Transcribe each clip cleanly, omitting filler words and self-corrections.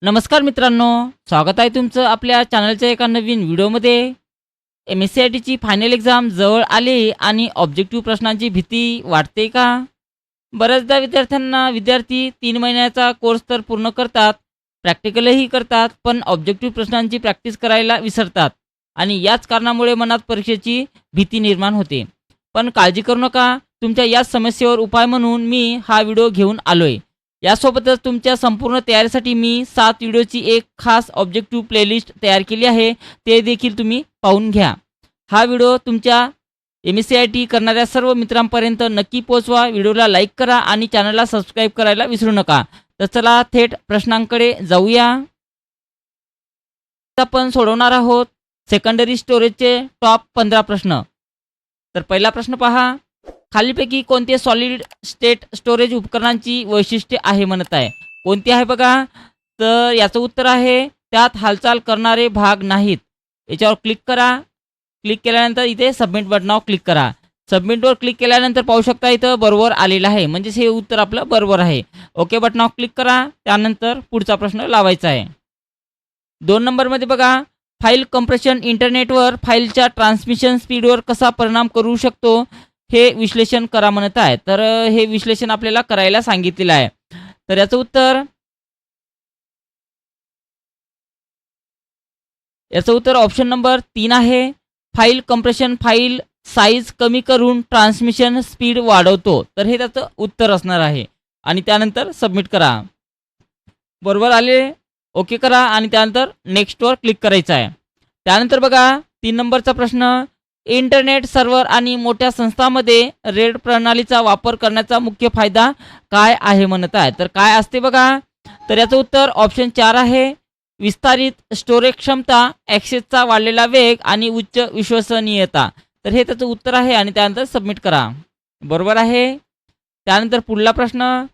नमस्कार मित्रांनो, स्वागत आहे तुमचं आपल्या चॅनलच्या एका नवीन व्हिडिओमध्ये. MSc-ITची फायनल एक्झाम जवळ आली आणि ऑब्जेक्टिव्ह प्रश्नांची भीती वाटते का? बऱ्याचदा विद्यार्थी 3 महिन्याचा कोर्स तर पूर्ण करतात, प्रॅक्टिकलही करतात, पण ऑब्जेक्टिव्ह प्रश्नांची प्रॅक्टिस करायला विसरतात आणि याच कारणामुळे मनात परीक्षेची भीती निर्माण होते. पण काळजी करू नका, तुमच्या याच समस्येवर उपाय म्हणून मी हा व्हिडिओ घेऊन आलोय. यासोबतच तुमच्या संपूर्ण तयारीसाठी मी 7 व्हिडिओची एक खास ऑब्जेक्टिव्ह प्लेलिस्ट तयार केली आहे. ते देखील तुम्ही पाहून घ्या. हा व्हिडिओ तुमच्या MSc-IT करणाऱ्या सर्व मित्रांपर्यंत नक्की पोहोचवा. व्हिडिओला लाईक करा आणि चॅनलला सबस्क्राईब करायला विसरू नका. तर चला थेट प्रश्नांकडे जाऊया. आपण सोडवणार आहोत सेकंडरी स्टोरेजचे टॉप 15 प्रश्न. तर पहिला प्रश्न पहा. खालीपैकी कोणते सॉलिड स्टेट स्टोरेज उपकरणांची वैशिष्ट्ये आहे म्हणत आहे. कोणती आहे बघा. तर याचं उत्तर आहे त्यात हालचाल करणारे भाग नाहीत. याच्यावर क्लिक करा. क्लिक केल्यानंतर इथे सबमिट बटनावर क्लिक करा. सबमिटवर क्लिक केल्यानंतर पाहू शकता इथं बरोबर आलेलं आहे, म्हणजेच हे उत्तर आपलं बरोबर आहे. ओके बटनावर क्लिक करा. त्यानंतर पुढचा प्रश्न लावायचा आहे. 2 नंबरमध्ये बघा. फाईल कंप्रेशन इंटरनेटवर फाईलच्या ट्रान्समिशन स्पीडवर कसा परिणाम करू शकतो हे विश्लेषण करा म्हणत आहे. तर हे विश्लेषण आपल्याला करायला सांगितलेलं आहे. तर याचं उत्तर ऑप्शन नंबर 3 आहे. फाईल कंप्रेशन फाईल साईज कमी करून ट्रान्समिशन स्पीड वाढवतो. तर हे त्याचं उत्तर असणार आहे. आणि त्यानंतर सबमिट करा. बरोबर आले. ओके करा आणि त्यानंतर नेक्स्टवर क्लिक करायचं आहे. त्यानंतर बघा 3 नंबरचा प्रश्न. इंटरनेट सर्व्हर आणि मोठ्या संस्थांमध्ये रेड प्रणालीचा वापर करण्याचा मुख्य फायदा काय आहे म्हणत आहे. तर काय असते बघा. तर याचं उत्तर ऑप्शन 4 आहे. विस्तारित स्टोरेज क्षमता, ॲक्सेसचा वाढलेला वेग आणि उच्च विश्वसनीयता. तर हे त्याचं उत्तर आहे आणि त्यानंतर सबमिट करा. बरोबर आहे. त्यानंतर पुढला प्रश्न.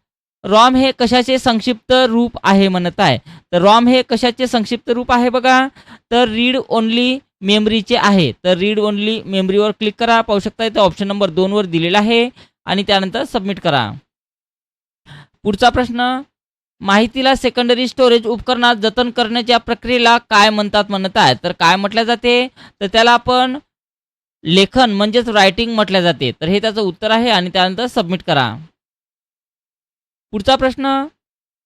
रॉम हे कशाचे संक्षिप्त रूप आहे म्हणत आहे. तर रॉम हे कशाचे संक्षिप्त रूप आहे बघा. तर रीड ओनली मेमरीचे आहे. तर रीड ओनली मेमरीवर क्लिक करा. पाहू शकता इथं ऑप्शन नंबर 2 वर दिलेला आहे आणि त्यानंतर सबमिट करा. पुढचा प्रश्न. माहितीला सेकंडरी स्टोरेज उपकरणात जतन करण्याच्या प्रक्रियेला काय म्हणतात म्हणत आहे. तर काय म्हटल्या जाते. तर त्याला आपण लेखन म्हणजेच रायटिंग म्हटल्या जाते. तर हे त्याचं उत्तर आहे आणि त्यानंतर सबमिट करा. पुढचा प्रश्न.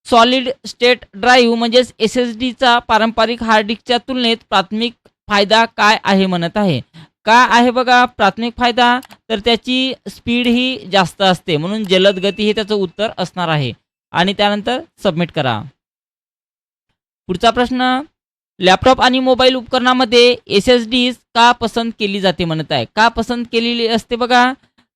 सॉलिड स्टेट ड्राईव्ह म्हणजेच SSDचा पारंपरिक हार्ड डिस्कच्या तुलनेत प्राथमिक फायदा काय आहे म्हणत आहे. काय आहे बघा प्राथमिक फायदा. तर त्याची स्पीड ही जास्त असते, म्हणून जलद गती हे त्याचं उत्तर असणार आहे आणि त्यानंतर सबमिट करा. पुढचा प्रश्न. लॅपटॉप आणि मोबाईल उपकरणामध्ये SSD का पसंत केली जाते म्हणत आहे. का पसंत केलेली असते बघा.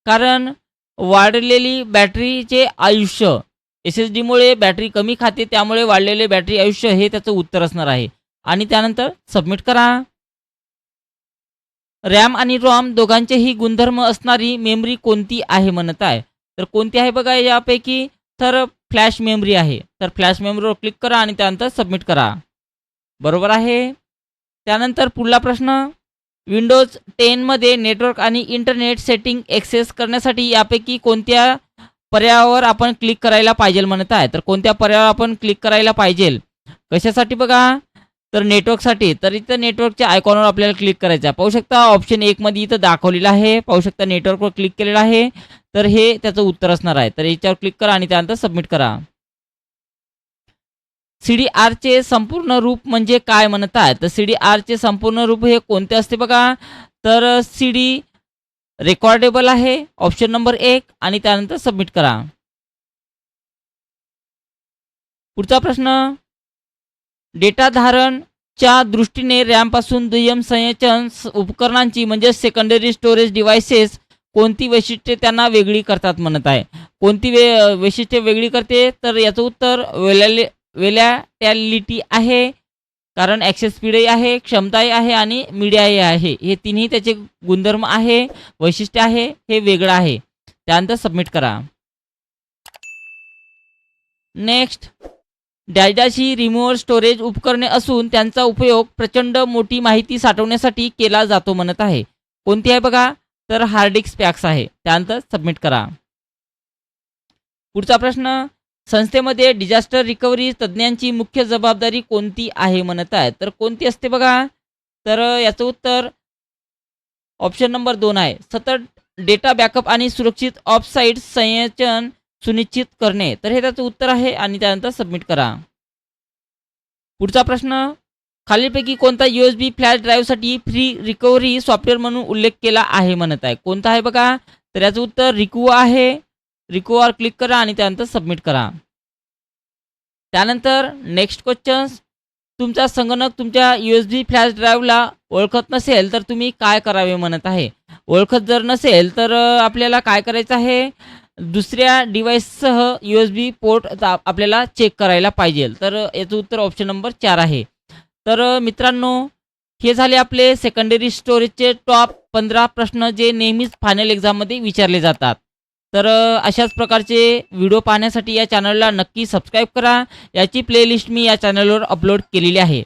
कारण वाढलेली बॅटरीचे आयुष्य. SSDमुळे बॅटरी कमी खाते, त्यामुळे वाढलेले बॅटरी आयुष्य हे त्याचं उत्तर असणार आहे आणि त्यानंतर सबमिट करा. रॅम आणि रॉम दोघांचेही गुणधर्म असणारी मेमरी कोणती आहे म्हणत आहे. तर कोणती आहे बघा यापैकी. तर फ्लॅश मेमरी आहे. तर फ्लॅश मेमरीवर क्लिक करा आणि त्यानंतर सबमिट करा. बरोबर आहे. त्यानंतर पुढला प्रश्न. विंडोज 10 मध्ये नेटवर्क आणि इंटरनेट सेटिंग ॲक्सेस करण्यासाठी यापैकी कोणत्या पर्यायावर आपण क्लिक करायला पाहिजे म्हणत आहे. तर कोणत्या पर्यायावर आपण क्लिक करायला पाहिजे. कशासाठी बघा. तर नेटवर्कसाठी. तर इथं नेटवर्कच्या आयकॉनवर आपल्याला क्लिक करायचं आहे. पाहू शकता ऑप्शन 1 मध्ये इथं दाखवलेलं आहे. पाहू शकता नेटवर्कवर क्लिक केलेलं आहे. तर हे त्याचं उत्तर असणार आहे. तर याच्यावर क्लिक करा आणि त्यानंतर सबमिट करा. CDRचे संपूर्ण रूप म्हणजे काय म्हणत आहे. तर CDRचे संपूर्ण रूप हे कोणते असते बघा. तर CD रेकॉर्डेबल आहे. ऑप्शन नंबर 1 आणि त्यानंतर सबमिट करा. पुढचा प्रश्न. डेटा धारणच्या दृष्टीने रॅमपासून दुय्यम संचयन उपकरणांची म्हणजे सेकंडरी स्टोरेज डिव्हाइसेस कोणती वैशिष्ट्ये त्यांना वेगळी करतात म्हणत आहे. कोणती वैशिष्ट्ये वेगळी करते. तर याचं उत्तर वेलॅटॅलिटी आहे. कारण ॲक्सेस स्पीडही आहे, क्षमताही आहे आणि मीडियाही आहे. हे तिन्ही त्याचे गुणधर्म आहे, वैशिष्ट्य आहे, हे वेगळं आहे. त्यानंतर सबमिट करा. नेक्स्ट. डायडाची रिमूव्हर स्टोरेज उपकरणे असून त्यांचा उपयोग प्रचंड मोठी माहिती साठवण्यासाठी केला जातो म्हणत आहे. कोणती आहे बघा. तर हार्ड डिस्क पॅक्स आहे. त्यानंतर सबमिट करा. पुढचा प्रश्न. संस्थेमध्ये डिझास्टर रिकव्हरी तज्ज्ञांची मुख्य जबाबदारी कोणती आहे म्हणत आहे. तर कोणती असते बघा? तर याचं उत्तर ऑप्शन नंबर 2 आहे. सतत डेटा बॅकअप आणि सुरक्षित ऑफसाईट संचयन सुनिश्चित करणे. तर हे त्याचं उत्तर आहे आणि त्यानंतर सबमिट करा. पुढचा प्रश्न, खालीलपैकी कोणता USB फ्लॅश ड्राईव्हसाठी फ्री रिकव्हरी सॉफ्टवेअर म्हणून उल्लेख केला आहे म्हणत आहे. कोणता आहे बघा? तर याचं उत्तर रिकुआ आहे. रिकुआवर क्लिक करा आणि त्यानंतर सबमिट करा. त्यानंतर नेक्स्ट क्वेश्चन, तुमचा संगणक तुमच्या USB फ्लॅश ड्राईव्हला ओळखत नसेल तर तुम्ही काय करावे म्हणत आहे. ओळखत जर नसेल तर आपल्याला काय करायचं आहे, दुसऱ्या डिव्हाइससह USB पोर्ट आपल्याला चेक करायला पाहिजे. तर याचं उत्तर ऑप्शन नंबर 4 आहे. तर मित्रांनो, हे झाले आपले सेकंडरी स्टोरेजचे टॉप 15 प्रश्न जे नेहमीच फायनल एक्झाममध्ये विचारले जातात. तर अशाच प्रकारचे व्हिडिओ पाहण्यासाठी या चॅनलला नक्की सबस्क्राईब करा. याची प्लेलिस्ट मी या चॅनलवर अपलोड केलेली आहे.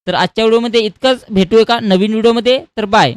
तर आजच्या व्हिडिओमध्ये इतकंच. भेटू एका नवीन व्हिडिओमध्ये. तर बाय.